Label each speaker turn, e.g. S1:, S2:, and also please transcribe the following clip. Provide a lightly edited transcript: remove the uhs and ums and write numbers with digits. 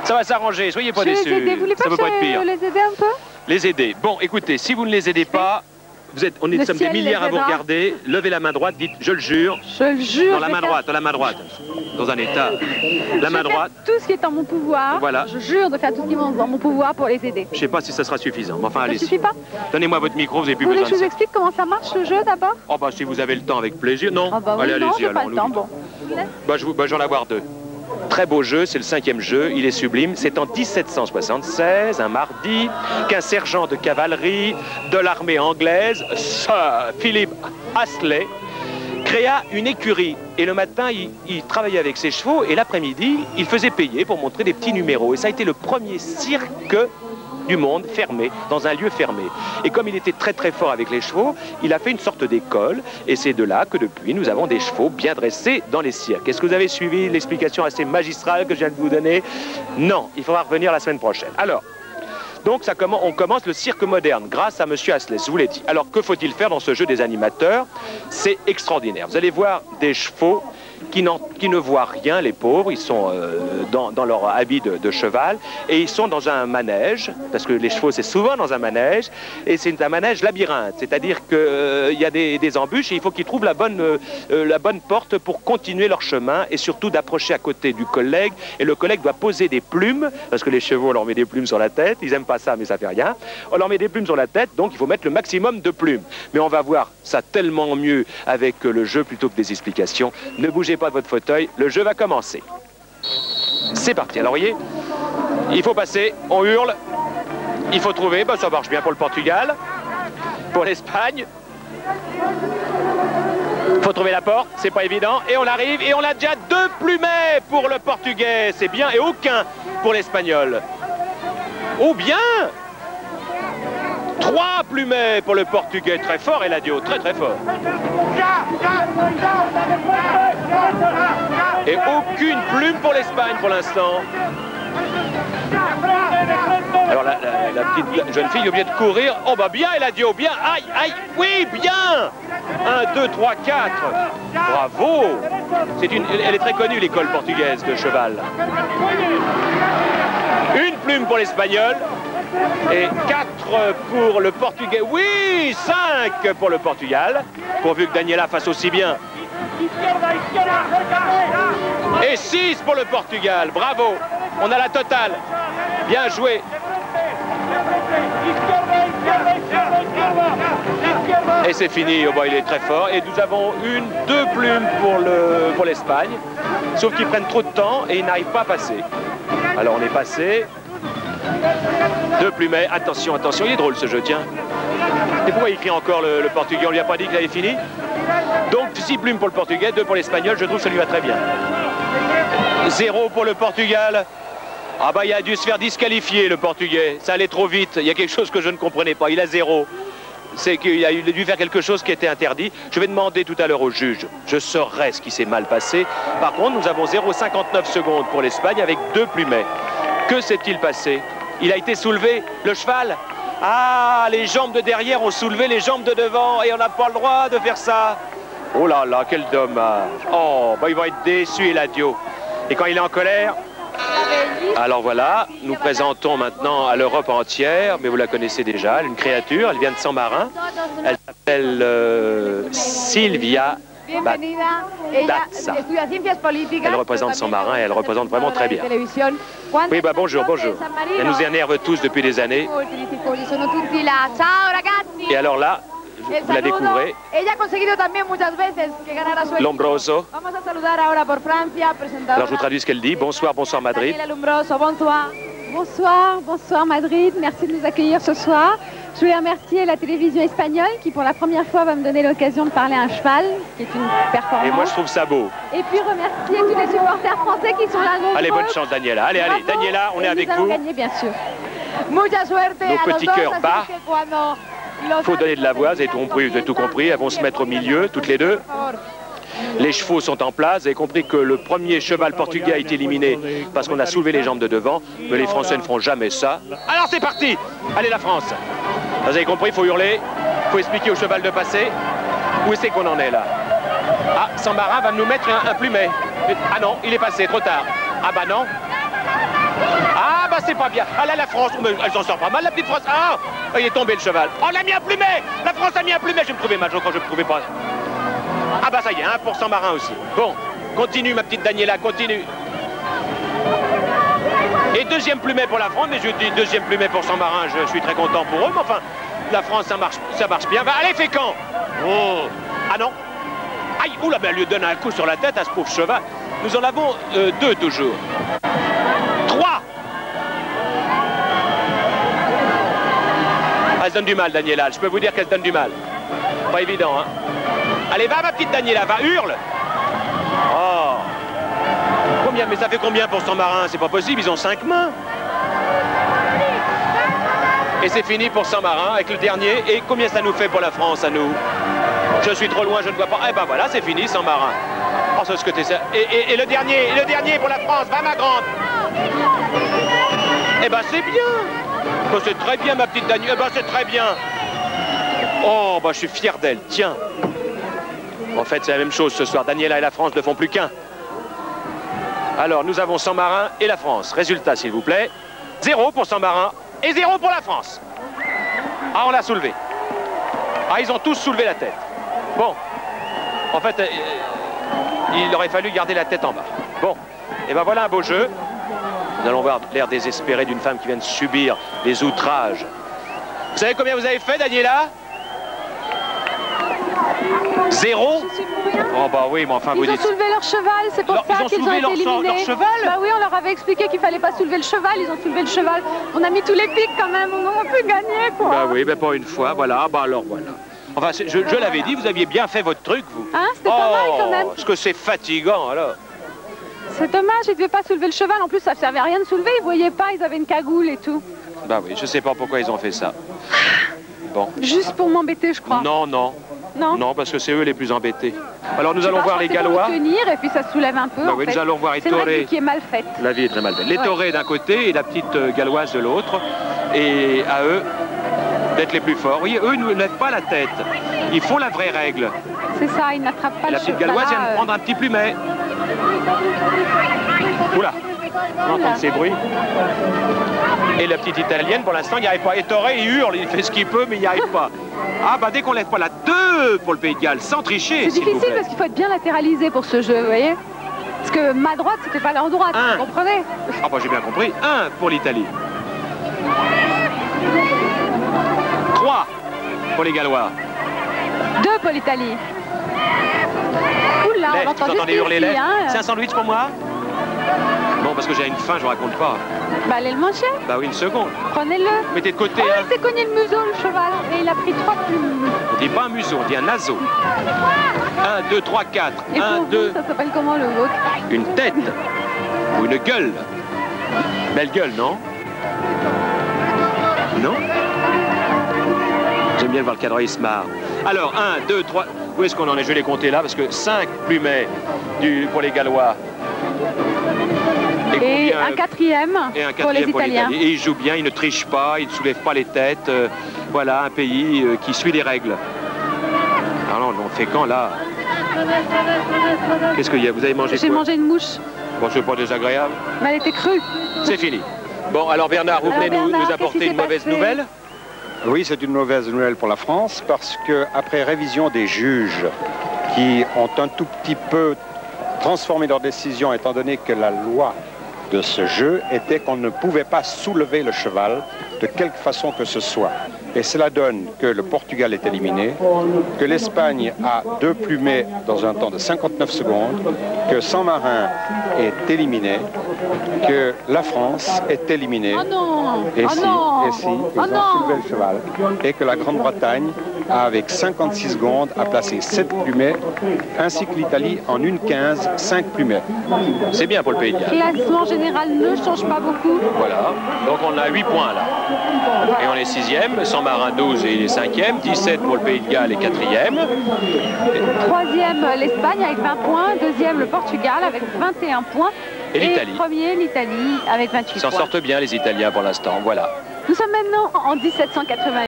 S1: Ça va s'arranger, soyez pas déçus.
S2: Vous voulez pas
S1: ça peut pas être pire.
S2: les aider un peu?
S1: Les aider. Bon, écoutez, si vous ne les aidez pas, nous sommes des milliards à vous regarder. Levez la main droite, dites je le jure.
S2: Je le jure.
S1: Dans la main droite, dans la main droite. Dans un état. La main droite.
S2: Tout ce qui est en mon pouvoir.
S1: Voilà.
S2: Je jure de faire tout ce qui est en mon pouvoir pour les aider.
S1: Je sais pas si ça sera suffisant, mais enfin allez-y.
S2: Ça suffit pas?
S1: Donnez-moi votre micro, vous n'avez plus
S2: Vous voulez
S1: besoin
S2: que je
S1: de
S2: vous
S1: ça.
S2: explique comment ça marche le jeu d'abord?
S1: Oh bah si vous avez le temps, avec plaisir. Non,
S2: Ah bah oui,
S1: allez,
S2: non,
S1: allez-y.
S2: j'ai pas le temps, bon.
S1: Bah j'en ai avoir deux. Très beau jeu, c'est le 5e jeu, il est sublime. C'est en 1776, un mardi, qu'un sergent de cavalerie de l'armée anglaise, Sir Philip Astley, créa une écurie. Et le matin, il travaillait avec ses chevaux et l'après-midi, il faisait payer pour montrer des petits numéros. Et ça a été le premier cirque du monde fermé, dans un lieu fermé. Et comme il était très très fort avec les chevaux, il a fait une sorte d'école, et c'est de là que depuis nous avons des chevaux bien dressés dans les cirques. Est-ce que vous avez suivi l'explication assez magistrale que je viens de vous donner? Non, il faudra revenir la semaine prochaine. Alors, donc on commence le cirque moderne grâce à Monsieur Astley, je vous l'ai dit. Alors que faut-il faire dans ce jeu des animateurs? C'est extraordinaire. Vous allez voir des chevaux qui ne voient rien, les pauvres, ils sont dans leur habit de cheval, et ils sont dans un manège, parce que les chevaux c'est souvent dans un manège, et c'est un manège labyrinthe, c'est-à-dire qu'il y a des embûches, et il faut qu'ils trouvent la bonne porte pour continuer leur chemin, et surtout d'approcher à côté du collègue, et le collègue doit poser des plumes, parce que les chevaux, on leur met des plumes sur la tête, ils n'aiment pas ça, mais ça fait rien, on leur met des plumes sur la tête, donc il faut mettre le maximum de plumes. Mais on va voir ça tellement mieux avec le jeu plutôt que des explications. Ne bougez pas de votre fauteuil, le jeu va commencer. C'est parti, alors voyez, il faut passer, on hurle, il faut trouver, ça marche bien pour le Portugal, pour l'Espagne, il faut trouver la porte, c'est pas évident, et on arrive, et on a déjà 2 plumets pour le Portugais, c'est bien, et aucun pour l'Espagnol. Oh bien! 3 plumets pour le Portugais, très fort Eladio, très très fort. Et aucune plume pour l'Espagne pour l'instant. Alors la petite jeune fille est obligée de courir. Oh bah bien Eladio, bien, aïe, aïe, oui, bien. 1, 2, 3, 4. Bravo. Elle est très connue l'école portugaise de cheval. Une plume pour l'Espagnol. Et 4 pour le Portugais. Oui, 5 pour le Portugal. Pourvu que Daniela fasse aussi bien. Et 6 pour le Portugal. Bravo. On a la totale. Bien joué. Et c'est fini. Oh, bah, il est très fort. Et nous avons 2 plumes pour l'Espagne. Sauf qu'ils prennent trop de temps et ils n'arrivent pas à passer. Alors on est passé. 2 plumets, attention, attention, il est drôle ce jeu, tiens. Et pourquoi il crie encore le Portugais? On lui a pas dit qu'il avait fini? Donc 6 plumes pour le Portugais, 2 pour l'Espagnol, je trouve que ça lui va très bien. 0 pour le Portugal. Ah bah il a dû se faire disqualifier le Portugais, ça allait trop vite, il y a quelque chose que je ne comprenais pas, il a 0. C'est qu'il a dû faire quelque chose qui était interdit. Je vais demander tout à l'heure au juge, je saurai ce qui s'est mal passé. Par contre, nous avons 0,59 secondes pour l'Espagne avec 2 plumets. Que s'est-il passé? Il a été soulevé, le cheval. Ah, les jambes de derrière ont soulevé les jambes de devant et on n'a pas le droit de faire ça. Oh là là, quel dommage. Oh, bah il va être déçu, Eladio. Et quand il est en colère... Alors voilà, nous présentons maintenant à l'Europe entière, mais vous la connaissez déjà, une créature, elle vient de San Marin. Elle s'appelle Silvia Dazza. Elle représente San Marin et elle représente vraiment très bien. Oui, bah bonjour, bonjour. Elle nous énerve tous depuis des années. Et alors là, vous la découvrez. Lombroso. Alors je vous traduis ce qu'elle dit. Bonsoir, bonsoir Madrid.
S2: Bonsoir, bonsoir Madrid. Merci de nous accueillir ce soir. Je voulais remercier la télévision espagnole qui pour la première fois va me donner l'occasion de parler à un cheval, qui est une performance.
S1: Et moi je trouve ça beau.
S2: Et puis remercier tous les supporters français qui sont là nombreux.
S1: Allez, bonne chance Daniela. Allez, allez, Daniela, on est avec vous.
S2: Gagner, bien sûr.
S1: Nos petits cœurs battent. Il faut donner de la voix, vous avez tout compris. Elles vont se mettre au milieu, toutes les deux. Les chevaux sont en place. Vous avez compris que le premier cheval portugais a été éliminé parce qu'on a soulevé les jambes de devant. Mais les Français ne feront jamais ça. Alors c'est parti. Allez la France. Vous avez compris, il faut hurler. Il faut expliquer au cheval de passer. Où c'est qu'on en est là? Ah, San Marin va nous mettre un plumet. Ah non, il est passé, trop tard. Ah bah non. pas bien. Ah là, la France, mais elle s'en sort pas mal, la petite France. Ah, il est tombé le cheval. Oh, elle a mis un plumet. La France a mis un plumet. Je me trouvais mal, je crois que je me trouvais pas. Ah bah ça y est, 1% marin aussi. Bon, continue ma petite Daniela, continue. Et deuxième plumet pour la France, mais je dis deuxième plumet pour San Marin, je suis très content pour eux, mais enfin, la France, ça marche bien. Bah, allez, Fécamp. Oh. Ah non. Aïe, oula, ben elle lui donne un coup sur la tête à ce pauvre cheval. Nous en avons 2 toujours. 3. Elle se donne du mal, Daniela. Je peux vous dire qu'elle se donne du mal. Pas évident, hein. Allez, va, ma petite Daniela, va, hurle. Oh. Combien? Mais ça fait combien pour San Marin? C'est pas possible, ils ont 5 mains. Et c'est fini pour San Marin avec le dernier. Et combien ça nous fait pour la France, à nous? Je suis trop loin, je ne vois pas. Eh ben voilà, c'est fini, San Marin. Oh, c'est ce que t'es ça. Et le dernier pour la France. Va, ma grande. Eh ben c'est bien. Oh, c'est très bien, ma petite Daniela. Eh ben c'est très bien. Oh, bah je suis fier d'elle. Tiens. En fait, c'est la même chose ce soir. Daniela et la France ne font plus qu'un. Alors, nous avons San Marin et la France. Résultat, s'il vous plaît. 0 pour San Marin et 0 pour la France. Ah, on l'a soulevé. Ah, ils ont tous soulevé la tête. Bon. En fait, il aurait fallu garder la tête en bas. Bon. Et ben voilà un beau jeu. Nous allons voir l'air désespéré d'une femme qui vient de subir les outrages. Vous savez combien vous avez fait, Daniela? 0? Oh bah oui, mais enfin vous dites...
S2: Ils ont soulevé leur cheval, c'est pour ça qu'ils ont été éliminés.
S1: Leur cheval?
S2: Bah oui, on leur avait expliqué qu'il fallait pas soulever le cheval, ils ont soulevé le cheval. On a mis tous les pics quand même, on a pu gagner quoi.
S1: Bah oui, mais pas une fois, voilà, bah alors voilà. Enfin, je l'avais dit, vous aviez bien fait votre truc, vous.
S2: Hein, c'était pas mal quand même.
S1: Parce que c'est fatigant, alors.
S2: C'est dommage, ils ne devaient pas soulever le cheval, en plus ça ne servait à rien de soulever, ils voyaient pas, ils avaient une cagoule et tout.
S1: Bah oui, je sais pas pourquoi ils ont fait ça. Bon.
S2: Juste pour m'embêter, je crois.
S1: Non, non.
S2: Non.
S1: Non, parce que c'est eux les plus embêtés. Alors nous allons voir les Gallois.
S2: Tenir et puis ça soulève un peu.
S1: Bah oui, nous allons voir
S2: C'est la vie qui est mal faite.
S1: La vie est très mal faite. Les Torés d'un côté et la petite Galloise de l'autre. Et à eux d'être les plus forts. Oui, eux, ils ne lèvent pas la tête. Ils font la vraie règle.
S2: C'est ça, ils n'attrapent pas le cheval.
S1: La petite Galloise vient de prendre un petit plumet. Oula, on entend ces bruits. Et la petite Italienne, pour l'instant, il n'y arrive pas. Et Toré, il hurle, il fait ce qu'il peut, mais il n'y arrive pas. Ah bah dès qu'on lève pas la 2 pour le Pays de Galles, sans tricher,
S2: c'est difficile parce qu'il faut être bien latéralisé pour ce jeu, vous voyez. Parce que ma droite, c'était pas la droite, vous comprenez?
S1: Ah bah j'ai bien compris. 1 pour l'Italie. 3 pour les Gallois.
S2: 2 pour l'Italie. Oula, on entend juste
S1: hurler
S2: ici,
S1: hein. C'est un sandwich pour moi? Non, parce que j'ai une faim, je raconte pas.
S2: Bah allez le manger.
S1: Bah oui, une seconde.
S2: Prenez-le.
S1: Mettez de côté.
S2: Oh, il s'est cogné le museau, le cheval. Et il a pris 3 plumes.
S1: On dit pas un museau, on dit un naseau. 1, 2, 3, 4.
S2: Et
S1: 1,
S2: pour
S1: 2.
S2: Vous, ça s'appelle comment le vôtre?
S1: Une tête. Ou une gueule. Belle gueule, non? Non? J'aime bien voir le cadre, il se marre. Alors, 1, 2, 3. Où est-ce qu'on en est? Je vais les compter là, parce que 5 plumets pour les Gallois.
S2: Et un quatrième pour les Italiens.
S1: Et ils jouent bien, ils ne trichent pas, ils ne soulèvent pas les têtes. Voilà, un pays qui suit les règles. Alors non, on fait quand là? Qu'est-ce qu'il y a? Vous avez mangé quoi?
S2: J'ai mangé une mouche.
S1: Bon, c'est pas désagréable.
S2: Mais elle était crue.
S1: C'est fini. Bon, alors Bernard, vous venez nous apporter une mauvaise nouvelle?
S3: Oui, c'est une mauvaise nouvelle pour la France parce qu'après révision des juges qui ont un tout petit peu transformé leur décision étant donné que la loi de ce jeu était qu'on ne pouvait pas soulever le cheval de quelque façon que ce soit. Et cela donne que le Portugal est éliminé, que l'Espagne a 2 plumets dans un temps de 59 secondes, que San Marin est éliminé, que la France est éliminée.
S2: Oh non!
S3: Et
S2: oh
S3: si,
S2: non!
S3: et si, ils ont soulevé le cheval. Et que la Grande-Bretagne a, avec 56 secondes, a placé 7 plumets, ainsi que l'Italie en 1,15, 5 plumets.
S1: C'est bien pour le Pays de Galles.
S2: Le classement général ne change pas beaucoup.
S1: Voilà, donc on a 8 points là. Et on est 6e, San Marin 12 et il est 5e, 17 pour le Pays de Galles et 4e.
S2: 3e l'Espagne avec 20 points, 2e le Portugal avec 21 points.
S1: Et l'Italie.
S2: Premier l'Italie avec 28 points.
S1: Ils s'en sortent bien les Italiens pour l'instant, voilà.
S2: Nous sommes maintenant en 1780.